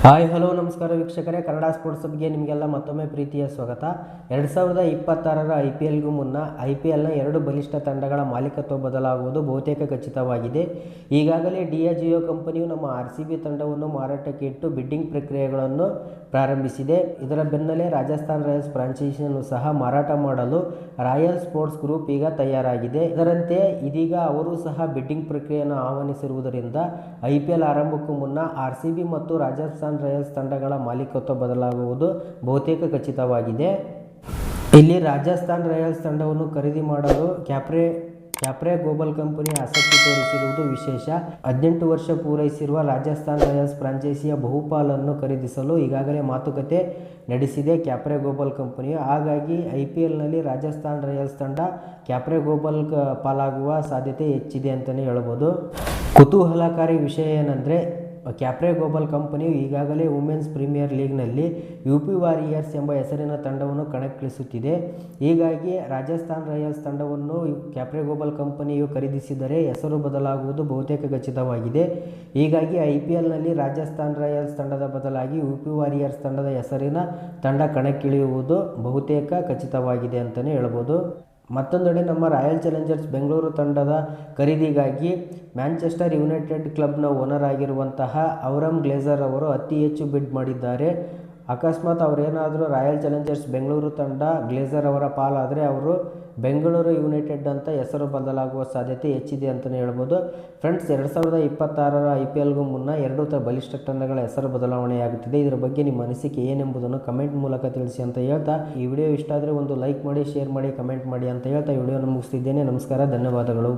Hi hello ನಮಸ್ಕಾರ ವೀಕ್ಷಕರೇ, Kannada sports ಹಬ್ಗೆ ನಿಮಗೆಲ್ಲ ಮತ್ತೊಮ್ಮೆ ಪ್ರೀತಿಯ ಸ್ವಾಗತ. 2026ರ IPLಗೂ ಮುನ್ನ IPLನ 2 ಬಲಿಷ್ಠ ತಂಡಗಳ ಮಾಲೀಕತ್ವ ಬದಲಾಗುವುದು ಬಹುತೇಕ ಖಚಿತವಾಗಿದೆ. ಈಗಾಗಲೇ ಡಿಯಾಜಿಯೋ ಕಂಪನಿಯು ನಮ್ಮ RCB ತಂಡವನ್ನು ಮಾರಾಟಕ್ಕೆ ಇಟ್ಟು ಬಿಡ್ಡಿಂಗ್ ಪ್ರಕ್ರಿಯೆಗಳನ್ನು ಪ್ರಾರಂಭಿಸಿದೆ. ಇದರ ಬೆನ್ನಲ್ಲೇ ರಾಜಸ್ಥಾನ್ ರಾಯಲ್ಸ್ ಫ್ರಾಂಚೈಸಿಯನ್ನು ಸಹ ಮಾರಾಟ ಮಾಡಲು ರಾಯಲ್ ಸ್ಪೋರ್ಟ್ಸ್ ಗ್ರೂಪ್ ಈಗ ತಯಾರಾಗಿದೆ. ಇದರಂತೆ ಇದೀಗ ಅವರು ಸಹ ಬಿಡ್ಡಿಂಗ್ ಪ್ರಕ್ರಿಯೆಯನ್ನು ಆಹ್ವಾನಿಸಿರುವುದರಿಂದ IPL ಆರಂಭಕ್ಕೂ ಮುನ್ನ RCB ಮತ್ತು ರಾಜಸ್ಥಾನ್ ರಾಯಲ್ಸ್ ತಂಡಗಳ ಮಾಲೀಕತ್ವ ಬದಲಾಗುವುದು ಬಹುತೇಕ ಖಚಿತವಾಗಿದೆ. ಇಲ್ಲಿ ರಾಜಸ್ಥಾನ್ ರಾಯಲ್ಸ್ ತಂಡವನ್ನು ಖರೀದಿ ಮಾಡಲು ಕ್ಯಾಪ್ರೆ ಗ್ಲೋಬಲ್ ಕಂಪನಿ ಆಸಕ್ತಿ ತೋರಿಸಿರುವುದು ವಿಶೇಷ. 18 ವರ್ಷ ಪೂರೈಸಿರುವ ರಾಜಸ್ಥಾನ್ ರಾಯಲ್ಸ್ ಫ್ರಾಂಚೈಸಿಯ ಬಹುಪಾಲನ್ನು ಖರೀದಿಸಲು ಈಗಾಗಲೇ ಮಾತುಕತೆ ನಡೆಸಿದೆ ಕ್ಯಾಪ್ರೆ ಗ್ಲೋಬಲ್ ಕಂಪನಿಯು. ಹಾಗಾಗಿ IPLನಲ್ಲಿ ರಾಜಸ್ಥಾನ್ ರಾಯಲ್ಸ್ ತಂಡ ಕ್ಯಾಪ್ರೆ ಗ್ಲೋಬಲ್ ಪಾಲಾಗುವ ಸಾಧ್ಯತೆ ಹೆಚ್ಚಿದೆ ಅಂತಲೇ ಹೇಳ್ಬೋದು. ಕುತೂಹಲಕಾರಿ ವಿಷಯ ಏನಂದರೆ, ಕ್ಯಾಪ್ರೆ ಗ್ಲೋಬಲ್ ಕಂಪನಿಯು ಈಗಾಗಲೇ ವುಮೆನ್ಸ್ ಪ್ರೀಮಿಯರ್ ಲೀಗ್ನಲ್ಲಿ UP ವಾರಿಯರ್ಸ್ ಎಂಬ ಹೆಸರಿನ ತಂಡವನ್ನು ಕಣಕ್ಕಿಳಿಸುತ್ತಿದೆ. ಹೀಗಾಗಿ ರಾಜಸ್ಥಾನ್ ರಾಯಲ್ಸ್ ತಂಡವನ್ನು ಕ್ಯಾಪ್ರೆ ಗ್ಲೋಬಲ್ ಕಂಪನಿಯು ಖರೀದಿಸಿದರೆ ಹೆಸರು ಬದಲಾಗುವುದು ಬಹುತೇಕ ಖಚಿತವಾಗಿದೆ. ಹೀಗಾಗಿ IPLನಲ್ಲಿ ರಾಜಸ್ಥಾನ್ ರಾಯಲ್ಸ್ ತಂಡದ ಬದಲಾಗಿ UP ವಾರಿಯರ್ಸ್ ತಂಡದ ಹೆಸರಿನ ತಂಡ ಕಣಕ್ಕಿಳಿಯುವುದು ಬಹುತೇಕ ಖಚಿತವಾಗಿದೆ ಅಂತಲೇ ಹೇಳ್ಬೋದು. ಮತ್ತೊಂದೆಡೆ ನಮ್ಮ ರಾಯಲ್ ಚಾಲೆಂಜರ್ಸ್ ಬೆಂಗಳೂರು ತಂಡದ ಖರೀದಿಗಾಗಿ ಮ್ಯಾಂಚೆಸ್ಟರ್ ಯುನೈಟೆಡ್ ಕ್ಲಬ್ನ ಓನರ್ ಆಗಿರುವಂತಹ ಔರಮ್ ಗ್ಲೇಸರ್ ಅವರು ಅತಿ ಹೆಚ್ಚು ಬಿಡ್ ಮಾಡಿದ್ದಾರೆ. ಅಕಸ್ಮಾತ್ ಅವರೇನಾದರೂ ರಾಯಲ್ ಚಾಲೆಂಜರ್ಸ್ ಬೆಂಗಳೂರು ತಂಡ ಗ್ಲೇಸರ್ ಅವರ ಪಾಲಾದರೆ ಅವರು ಬೆಂಗಳೂರು ಯುನೈಟೆಡ್ ಅಂತ ಹೆಸರು ಬದಲಾಗುವ ಸಾಧ್ಯತೆ ಹೆಚ್ಚಿದೆ ಅಂತಲೇ ಹೇಳ್ಬೋದು. ಫ್ರೆಂಡ್ಸ್, 2026ರ IPLಗೂ ಮುನ್ನ 2 ಬಲಿಷ್ಠ ತಂಡಗಳ ಹೆಸರು ಬದಲಾವಣೆಯಾಗುತ್ತಿದೆ. ಇದರ ಬಗ್ಗೆ ನಿಮ್ಮ ಅನಿಸಿಕೆ ಏನೆಂಬುದನ್ನು ಕಮೆಂಟ್ ಮೂಲಕ ತಿಳಿಸಿ ಅಂತ ಹೇಳ್ತಾ, ಈ ವಿಡಿಯೋ ಇಷ್ಟ ಆದರೆ ಒಂದು ಲೈಕ್ ಮಾಡಿ, ಶೇರ್ ಮಾಡಿ, ಕಮೆಂಟ್ ಮಾಡಿ ಅಂತ ಹೇಳ್ತಾ ಈ ವಿಡಿಯೋನ ಮುಗಿಸ್ತಿದ್ದೇನೆ. ನಮಸ್ಕಾರ, ಧನ್ಯವಾದಗಳು.